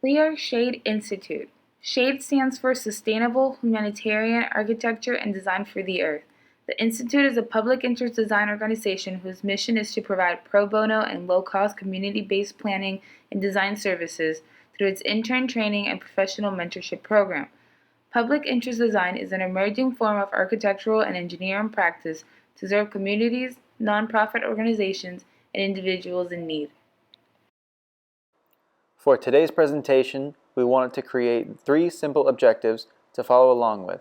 We are SHADE Institute. SHADE stands for Sustainable Humanitarian Architecture and Design for the Earth. The Institute is a public interest design organization whose mission is to provide pro bono and low-cost community-based planning and design services through its intern training and professional mentorship program. Public interest design is an emerging form of architectural and engineering practice to serve communities, nonprofit organizations, and individuals in need. For today's presentation, we wanted to create 3 simple objectives to follow along with.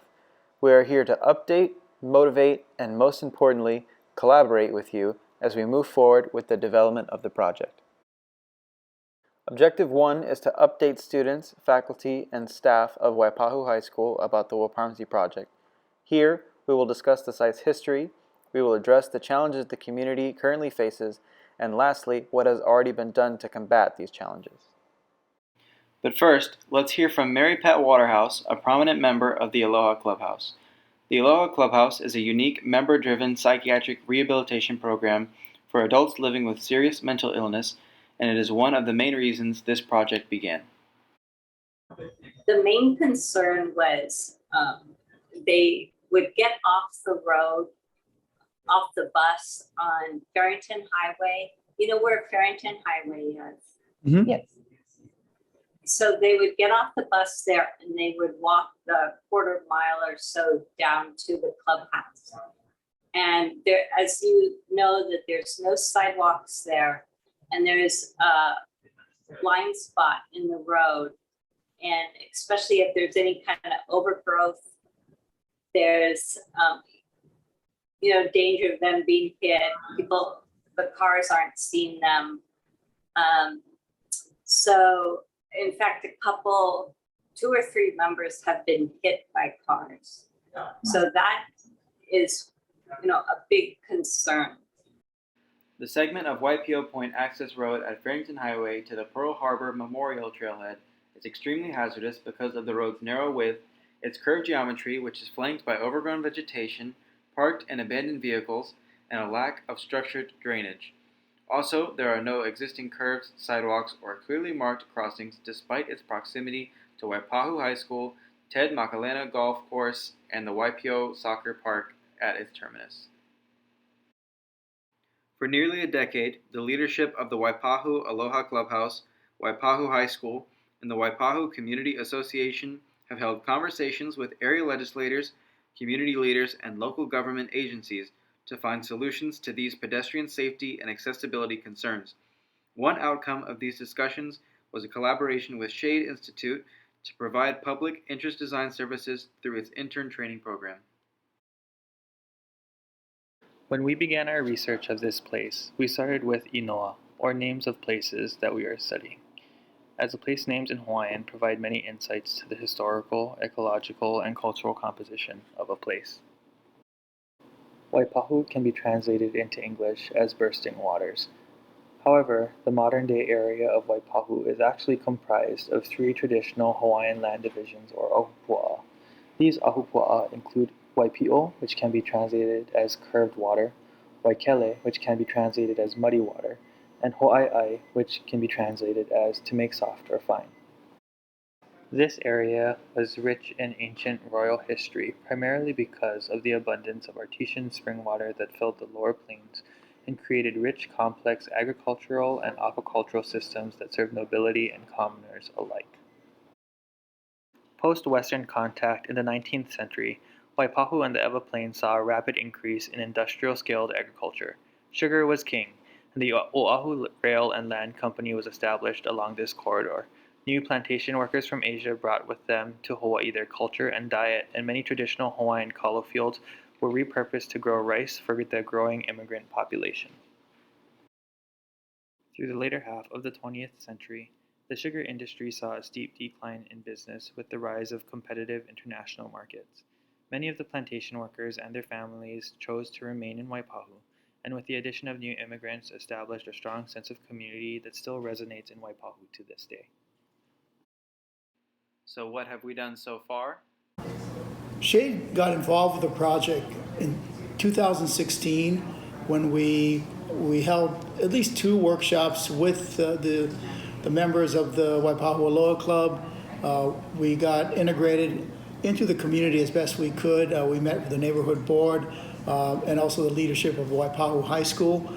We are here to update, motivate, and most importantly, collaborate with you as we move forward with the development of the project. Objective 1 is to update students, faculty, and staff of Waipahu High School about the WPARMSI project. Here, we will discuss the site's history, we will address the challenges the community currently faces, and lastly, what has already been done to combat these challenges. But first, let's hear from Mary Pat Waterhouse, a prominent member of the Aloha Clubhouse. The Aloha Clubhouse is a unique member-driven psychiatric rehabilitation program for adults living with serious mental illness, and it is one of the main reasons this project began. The main concern was they would get off the road, off the bus on Farrington Highway. You know where Farrington Highway is? Mm-hmm. Yes. So they would get off the bus there and they would walk the quarter mile or so down to the clubhouse. And there, as you know, that there's no sidewalks there, and there's a blind spot in the road. And especially if there's any kind of overgrowth, there's danger of them being hit. The cars aren't seeing them. So in fact, 2 or 3 members have been hit by cars. So that is, a big concern. The segment of Waipi'o Point Access Road at Farrington Highway to the Pearl Harbor Memorial Trailhead is extremely hazardous because of the road's narrow width, its curved geometry, which is flanked by overgrown vegetation, parked and abandoned vehicles, and a lack of structured drainage. Also, there are no existing curbs, sidewalks, or clearly marked crossings despite its proximity to Waipahu High School, Ted Makalena Golf Course, and the Waipi'o Soccer Park at its terminus. For nearly a decade, the leadership of the Waipahu Aloha Clubhouse, Waipahu High School, and the Waipahu Community Association have held conversations with area legislators, community leaders, and local government agencies to find solutions to these pedestrian safety and accessibility concerns. One outcome of these discussions was a collaboration with SHADE Institute to provide public interest design services through its intern training program. When we began our research of this place, we started with inoa, or names of places that we are studying, as the place names in Hawaiian provide many insights to the historical, ecological, and cultural composition of a place. Waipahu can be translated into English as bursting waters. However, the modern-day area of Waipahu is actually comprised of 3 traditional Hawaiian land divisions, or ahupua'a. These ahupua'a include Waipi'o, which can be translated as curved water, Waikele, which can be translated as muddy water, and Ho'ai'ai, which can be translated as to make soft or fine. This area was rich in ancient royal history, primarily because of the abundance of artesian spring water that filled the lower plains and created rich, complex agricultural and aquacultural systems that served nobility and commoners alike. Post-Western contact in the 19th century, Waipahu and the Ewa Plains saw a rapid increase in industrial-scaled agriculture. Sugar was king, and the Oahu Rail and Land Company was established along this corridor. New plantation workers from Asia brought with them to Hawaii their culture and diet, and many traditional Hawaiian kalo fields were repurposed to grow rice for the growing immigrant population. Through the later half of the 20th century, the sugar industry saw a steep decline in business with the rise of competitive international markets. Many of the plantation workers and their families chose to remain in Waipahu, and with the addition of new immigrants, established a strong sense of community that still resonates in Waipahu to this day. So what have we done so far? SHADE got involved with the project in 2016 when we held at least 2 workshops with the the members of the Waipahu Aloha Club. We got integrated into the community as best we could. We met with the neighborhood board and also the leadership of Waipahu High School.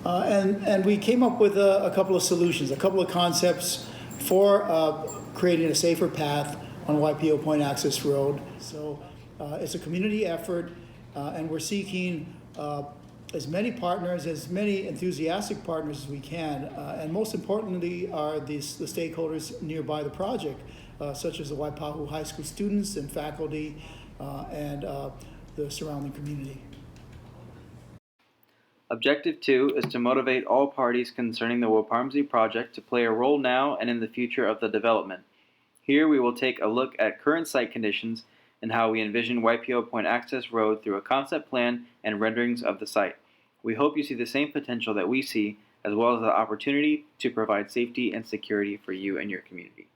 And we came up with a couple of solutions, a couple of concepts for creating a safer path on Waipi'o Point Access Road. So it's a community effort, and we're seeking as many partners, as many enthusiastic partners as we can, and most importantly are the stakeholders nearby the project, such as the Waipahu High School students and faculty and the surrounding community. Objective 2 is to motivate all parties concerning the WPARMSI project to play a role now and in the future of the development. Here we will take a look at current site conditions and how we envision Waipi'o Point Access Road through a concept plan and renderings of the site. We hope you see the same potential that we see, as well as the opportunity to provide safety and security for you and your community.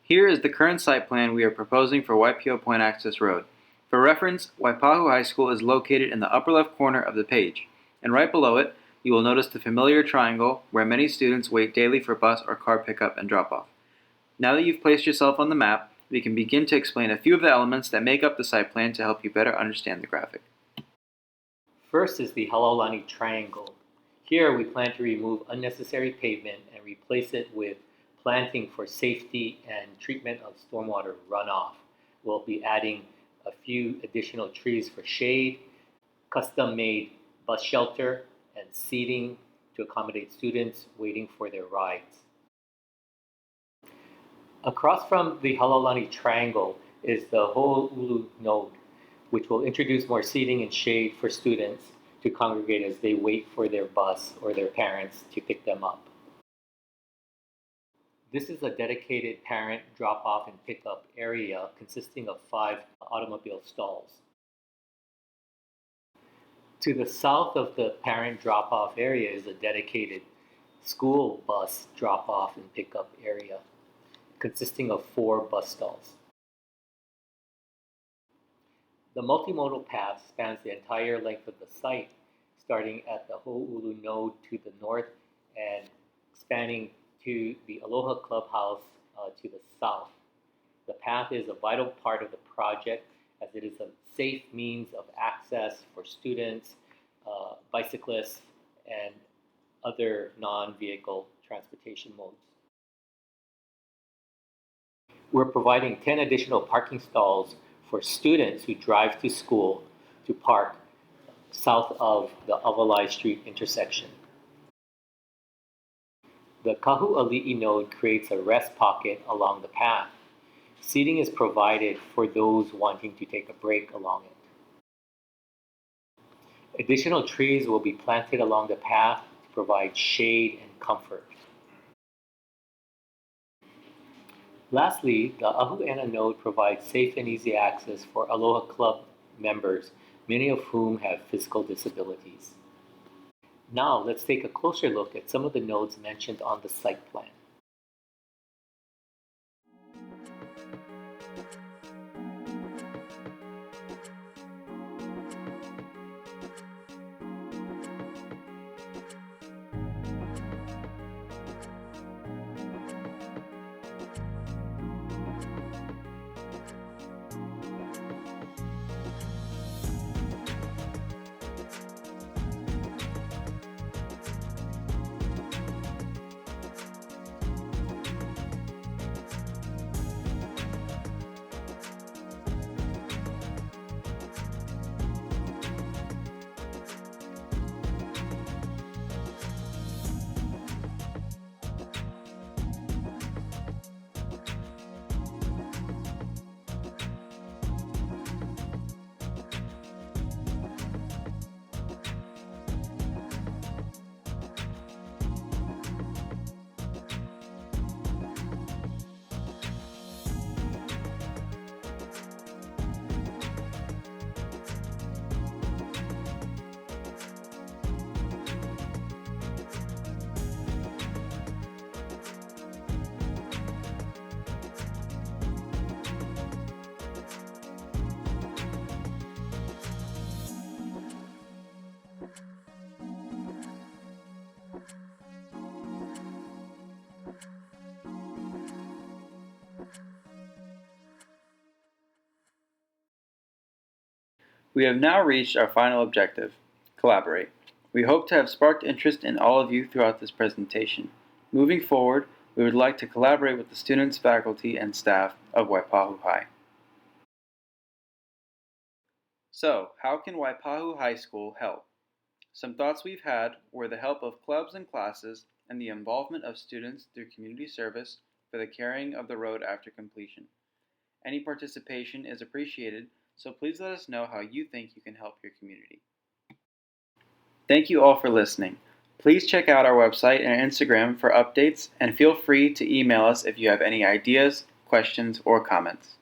Here is the current site plan we are proposing for Waipi'o Point Access Road. For reference, Waipahu High School is located in the upper left corner of the page, and right below it, you will notice the familiar triangle where many students wait daily for bus or car pickup and drop-off. Now that you've placed yourself on the map, we can begin to explain a few of the elements that make up the site plan to help you better understand the graphic. First is the Halaulani Triangle. Here we plan to remove unnecessary pavement and replace it with planting for safety and treatment of stormwater runoff. We'll be adding a few additional trees for shade, custom-made bus shelter, and seating to accommodate students waiting for their rides. Across from the Halaulani Triangle is the Halaulu node, which will introduce more seating and shade for students to congregate as they wait for their bus or their parents to pick them up. This is a dedicated parent drop-off and pickup area consisting of 5 automobile stalls. To the south of the parent drop-off area is a dedicated school bus drop-off and pickup area consisting of 4 bus stalls. The multimodal path spans the entire length of the site, starting at the Ho'ulu node to the north and spanning to the Aloha Clubhouse to the south. The path is a vital part of the project as it is a safe means of access for students, bicyclists, and other non-vehicle transportation modes. We're providing 10 additional parking stalls for students who drive to school to park south of the Avalai Street intersection. The Kahu'ali'i node creates a rest pocket along the path. Seating is provided for those wanting to take a break along it. Additional trees will be planted along the path to provide shade and comfort. Lastly, the Ahu'ena node provides safe and easy access for Aloha Club members, many of whom have physical disabilities. Now let's take a closer look at some of the nodes mentioned on the site plan. We have now reached our final objective: collaborate. We hope to have sparked interest in all of you throughout this presentation. Moving forward, we would like to collaborate with the students, faculty, and staff of Waipahu High. So, how can Waipahu High School help? Some thoughts we've had were the help of clubs and classes and the involvement of students through community service for the carrying of the road after completion. Any participation is appreciated, so please let us know how you think you can help your community. Thank you all for listening. Please check out our website and Instagram for updates, and feel free to email us if you have any ideas, questions, or comments.